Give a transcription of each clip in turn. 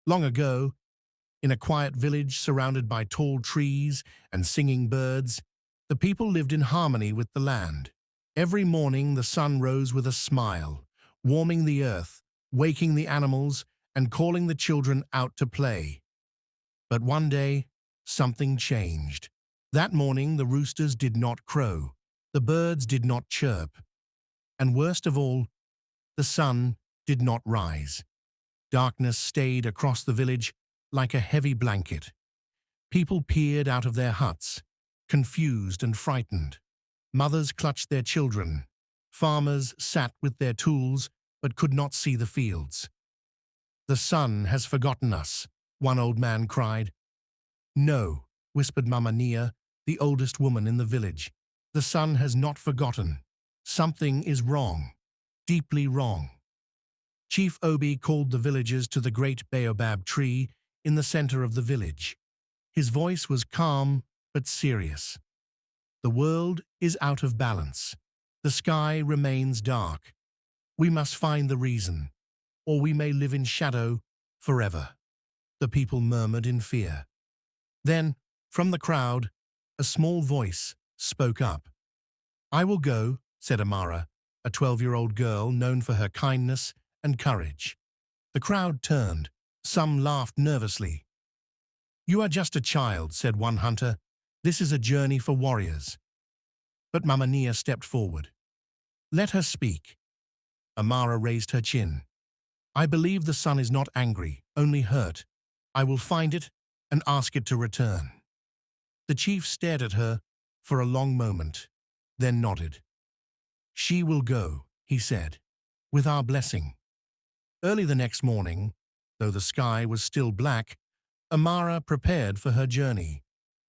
Long ago, in a quiet village surrounded by tall trees and singing birds, the people lived in harmony with the land. Every morning the sun rose with a smile, warming the earth, waking the animals, and calling the children out to play. But one day, something changed. That morning the roosters did not crow, the birds did not chirp, and worst of all, the sun did not rise. Darkness stayed across the village like a heavy blanket. People peered out of their huts, confused and frightened. Mothers clutched their children. Farmers sat with their tools but could not see the fields. "The sun has forgotten us," one old man cried. "No," whispered Mama Nia, the oldest woman in the village. "The sun has not forgotten. Something is wrong, deeply wrong." Chief Obi called the villagers to the great baobab tree in the center of the village. His voice was calm but serious. "The world is out of balance. The sky remains dark. We must find the reason, or we may live in shadow forever." The people murmured in fear. Then, from the crowd, a small voice spoke up. "I will go," said Amara, a 12-year-old girl known for her kindness and courage. The crowd turned. Some laughed nervously. "You are just a child," said one hunter. "This is a journey for warriors." But Mama Nia stepped forward. "Let her speak." Amara raised her chin. "I believe the sun is not angry, only hurt. I will find it and ask it to return." The chief stared at her for a long moment, then nodded. "She will go," he said, "with our blessing." Early the next morning, though the sky was still black, Amara prepared for her journey.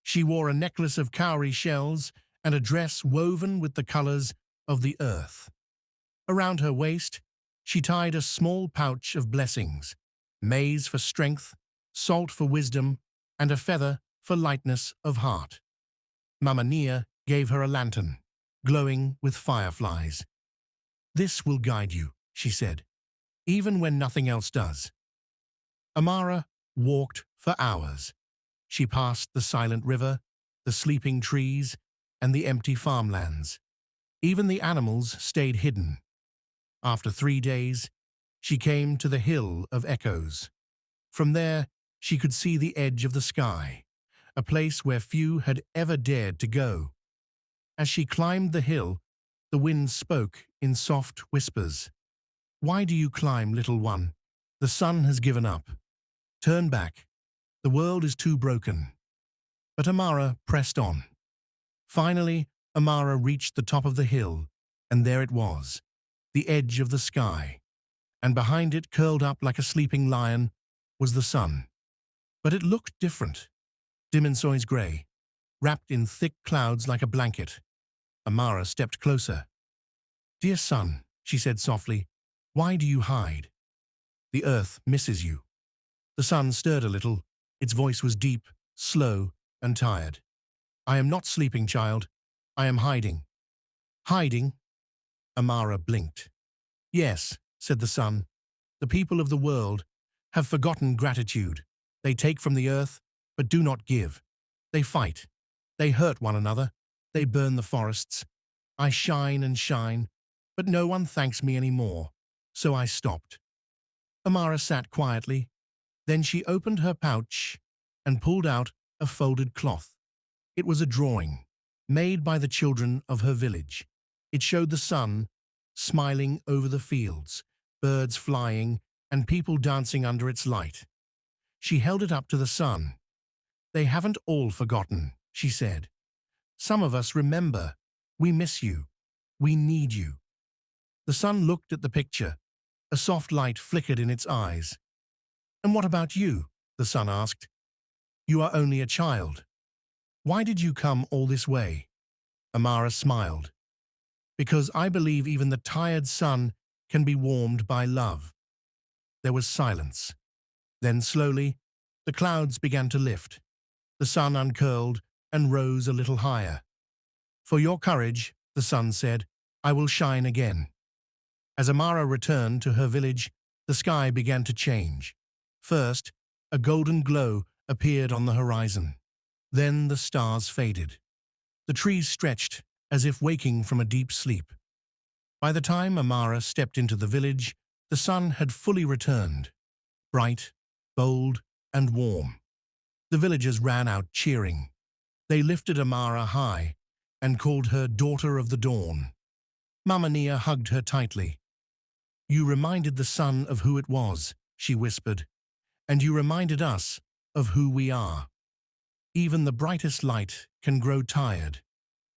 She wore a necklace of cowrie shells and a dress woven with the colors of the earth. Around her waist, she tied a small pouch of blessings: maize for strength, salt for wisdom, and a feather for lightness of heart. Mama Nia gave her a lantern, glowing with fireflies. "This will guide you," she said, "even when nothing else does." Amara walked for hours. She passed the silent river, the sleeping trees, and the empty farmlands. Even the animals stayed hidden. After 3 days, she came to the Hill of Echoes. From there, she could see the edge of the sky, a place where few had ever dared to go. As she climbed the hill, the wind spoke in soft whispers. "Why do you climb, little one? The sun has given up. Turn back. The world is too broken." But Amara pressed on. Finally, Amara reached the top of the hill, and there it was, the edge of the sky. And behind it, curled up like a sleeping lion, was the sun. But it looked different. Dimensoy's grey, wrapped in thick clouds like a blanket. Amara stepped closer. "Dear sun," she said softly, "why do you hide? The earth misses you." The sun stirred a little. Its voice was deep, slow, and tired. "I am not sleeping, child. I am hiding." "Hiding?" Amara blinked. "Yes," said the sun. "The people of the world have forgotten gratitude. They take from the earth, but do not give. They fight. They hurt one another. They burn the forests. I shine and shine, but no one thanks me anymore, so I stopped." Amara sat quietly. Then she opened her pouch and pulled out a folded cloth. It was a drawing, made by the children of her village. It showed the sun smiling over the fields, birds flying, and people dancing under its light. She held it up to the sun. "They haven't all forgotten," she said. "Some of us remember. We miss you. We need you." The sun looked at the picture. A soft light flickered in its eyes. "And what about you?" the sun asked. "You are only a child. Why did you come all this way?" Amara smiled. "Because I believe even the tired sun can be warmed by love." There was silence. Then slowly, the clouds began to lift. The sun uncurled and rose a little higher. "For your courage," the sun said, "I will shine again." As Amara returned to her village, the sky began to change. First, A golden glow appeared on the horizon. Then the stars faded. The trees stretched, as if waking from a deep sleep. By the time Amara stepped into the village, the sun had fully returned, bright, bold, and warm. The villagers ran out cheering. They lifted Amara high and called her Daughter of the Dawn. Mamma Nia hugged her tightly. "You reminded the sun of who it was," she whispered, "and you reminded us of who we are. Even the brightest light can grow tired,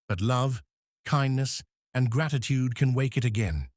but love, kindness, and gratitude can wake it again."